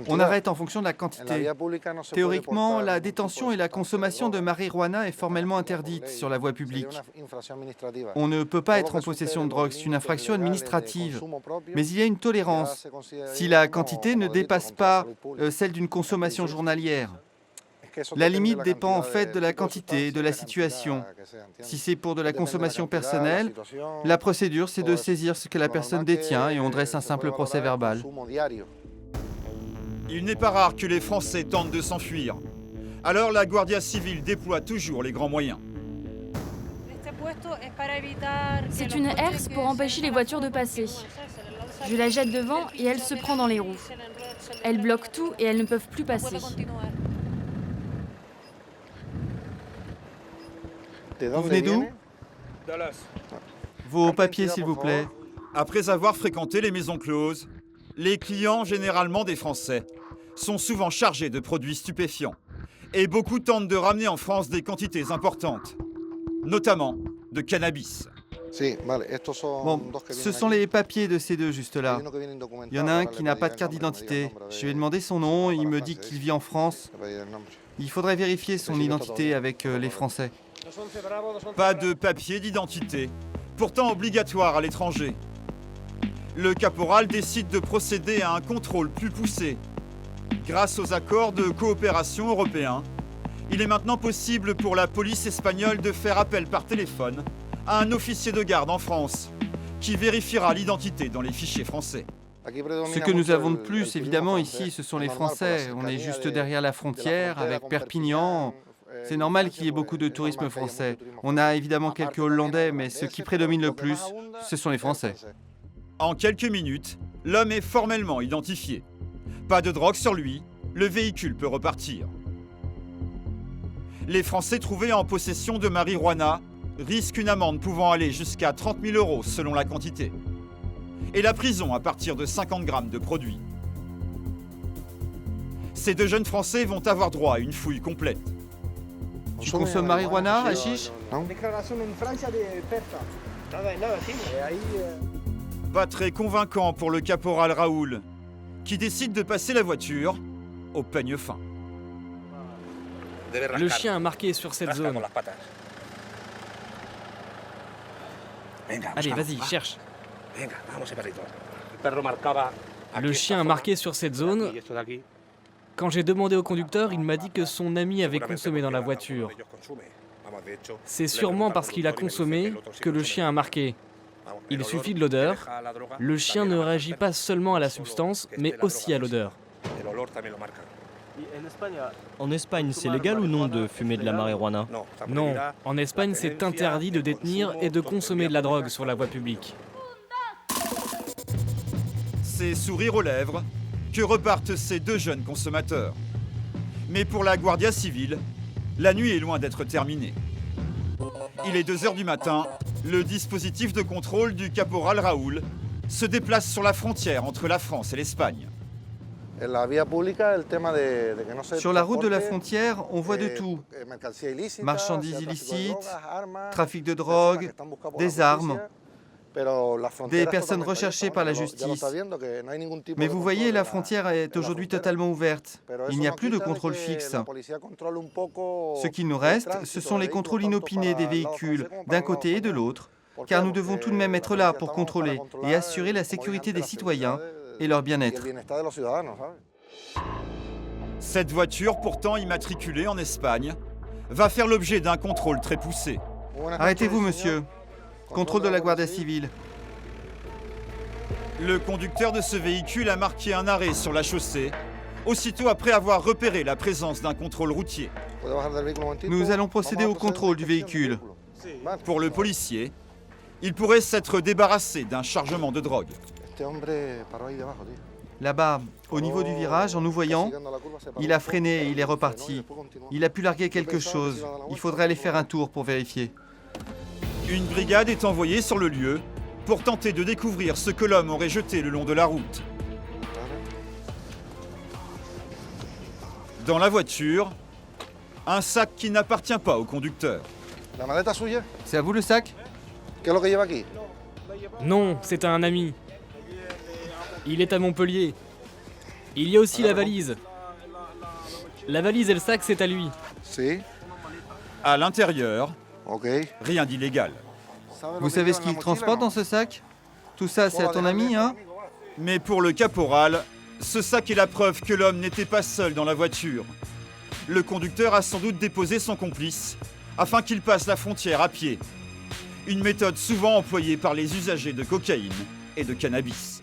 On arrête en fonction de la quantité. Théoriquement, la détention et la consommation de marijuana est formellement interdite sur la voie publique. On ne peut pas être en possession de drogue, c'est une infraction administrative. Mais il y a une tolérance. Si la quantité ne dépasse pas celle d'une consommation journalière. La limite dépend en fait de la quantité, de la situation. Si c'est pour de la consommation personnelle, la procédure c'est de saisir ce que la personne détient et on dresse un simple procès verbal. Il n'est pas rare que les Français tentent de s'enfuir. Alors la Guardia Civile déploie toujours les grands moyens. C'est une herse pour empêcher les voitures de passer. Je la jette devant et elle se prend dans les roues. Elle bloque tout et elles ne peuvent plus passer. Vous venez d'où? Vos papiers, s'il vous plaît. Après avoir fréquenté les maisons closes, les clients, généralement des Français, sont souvent chargés de produits stupéfiants. Et beaucoup tentent de ramener en France des quantités importantes, notamment de cannabis. Bon, ce sont les papiers de ces deux juste là. Il y en a un qui n'a pas de carte d'identité. Je lui ai demandé son nom, il me dit qu'il vit en France. Il faudrait vérifier son identité avec les Français. Pas de papier d'identité, pourtant obligatoire à l'étranger. Le caporal décide de procéder à un contrôle plus poussé. Grâce aux accords de coopération européens, il est maintenant possible pour la police espagnole de faire appel par téléphone à un officier de garde en France qui vérifiera l'identité dans les fichiers français. Ce que nous avons de plus, évidemment, ici, ce sont les Français. On est juste derrière la frontière, avec Perpignan. C'est normal qu'il y ait beaucoup de tourisme français. On a évidemment quelques Hollandais, mais ce qui prédomine le plus, ce sont les Français. En quelques minutes, l'homme est formellement identifié. Pas de drogue sur lui, le véhicule peut repartir. Les Français trouvés en possession de marijuana risquent une amende pouvant aller jusqu'à 30 000 € selon la quantité. Et la prison à partir de 50 grammes de produits. Ces deux jeunes Français vont avoir droit à une fouille complète. Tu consommes marijuana, hashish? Pas très convaincant pour le caporal Raoul, qui décide de passer la voiture au peigne fin. Le chien a marqué sur cette zone. Allez, vas-y, cherche. Le chien a marqué sur cette zone. Quand j'ai demandé au conducteur, il m'a dit que son ami avait consommé dans la voiture. C'est sûrement parce qu'il a consommé que le chien a marqué. Il suffit de l'odeur. Le chien ne réagit pas seulement à la substance, mais aussi à l'odeur. En Espagne, c'est légal ou non de fumer de la marijuana? Non, en Espagne, c'est interdit de détenir et de consommer de la drogue sur la voie publique. C'est sourire aux lèvres que repartent ces deux jeunes consommateurs. Mais pour la Guardia Civile, la nuit est loin d'être terminée. Il est 2 h du matin, le dispositif de contrôle du caporal Raoul se déplace sur la frontière entre la France et l'Espagne. Sur la route de la frontière, on voit de tout. Marchandises illicites, trafic de drogue, des armes, des personnes recherchées par la justice. Mais vous voyez, la frontière est aujourd'hui totalement ouverte. Il n'y a plus de contrôle fixe. Ce qu'il nous reste, ce sont les contrôles inopinés des véhicules, d'un côté et de l'autre, car nous devons tout de même être là pour contrôler et assurer la sécurité des citoyens et leur bien-être. Cette voiture, pourtant immatriculée en Espagne, va faire l'objet d'un contrôle très poussé. Arrêtez-vous, monsieur. Contrôle de la Guardia Civile. Le conducteur de ce véhicule a marqué un arrêt sur la chaussée, aussitôt après avoir repéré la présence d'un contrôle routier. Nous allons procéder au contrôle du véhicule. Pour le policier, il pourrait s'être débarrassé d'un chargement de drogue. Là-bas, au niveau du virage, en nous voyant, il a freiné et il est reparti. Il a pu larguer quelque chose. Il faudrait aller faire un tour pour vérifier. Une brigade est envoyée sur le lieu pour tenter de découvrir ce que l'homme aurait jeté le long de la route. Dans la voiture, un sac qui n'appartient pas au conducteur. C'est à vous le sac? Non, c'est à un ami. Il est à Montpellier. Il y a aussi la valise. La valise et le sac, c'est à lui. À l'intérieur, rien d'illégal. Vous savez ce qu'il transporte dans ce sac? Tout ça, c'est à ton ami, hein? Mais pour le caporal, ce sac est la preuve que l'homme n'était pas seul dans la voiture. Le conducteur a sans doute déposé son complice afin qu'il passe la frontière à pied. Une méthode souvent employée par les usagers de cocaïne et de cannabis.